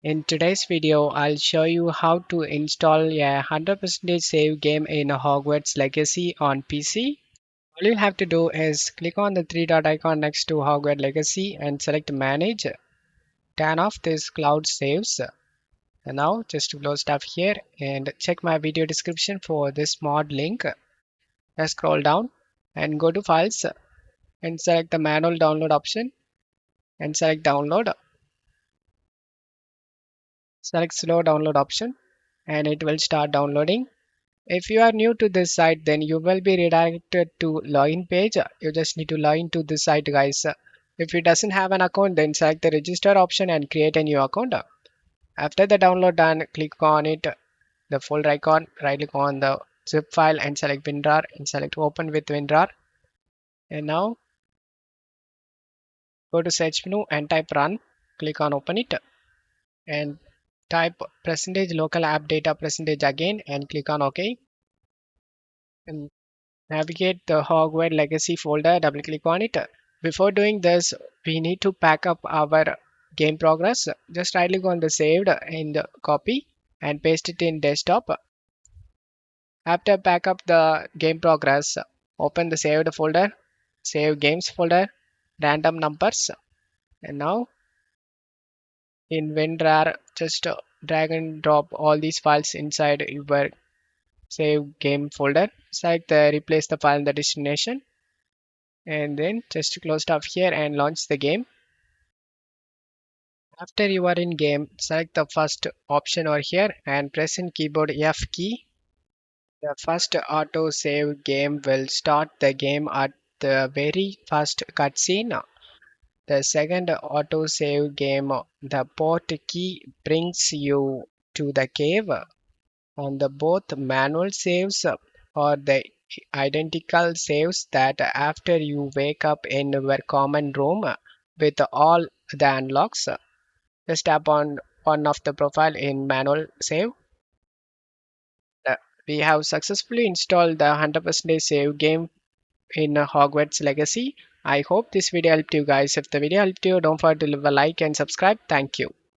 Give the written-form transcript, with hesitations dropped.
In today's video, I'll show you how to install a 100% save game in Hogwarts Legacy on PC. All you have to do is click on the three dot icon next to Hogwarts Legacy and select Manage. Turn off this cloud saves. And now just close stuff here and check my video description for this mod link. Just scroll down and go to Files and select the manual download option and select Download. Select Slow Download option and it will start downloading. If you are new to this site, then you will be redirected to login page. You just need to log into this site, guys. If you doesn't have an account, then select the register option and create a new account. After the download done, click on it, the folder icon, right click on the zip file and select WinRAR and select open with WinRAR. And now go to search menu and type run. Click on open it and type percentage local app data percentage again and click on OK. And navigate the Hogwarts Legacy folder, double click on it. Before doing this, we need to pack up our game progress. Just right click on the saved and copy and paste it in desktop. After pack up the game progress, open the saved folder, save games folder, random numbers. And now in WinRAR, just drag and drop all these files inside your save game folder. Select the replace the file in the destination and then just close stuff here and launch the game. After you are in game, select the first option over here and press in keyboard F key. The first auto save game will start the game at the very first cutscene. The second auto save game, the port key brings you to the cave, and the both manual saves or the identical saves that after you wake up in your common room with all the unlocks. Just tap on one of the profile in manual save. Uh, we have successfully installed the 100% save game in Hogwarts Legacy. I hope this video helped you guys. If the video helped you, don't forget to leave a like and subscribe. Thank you.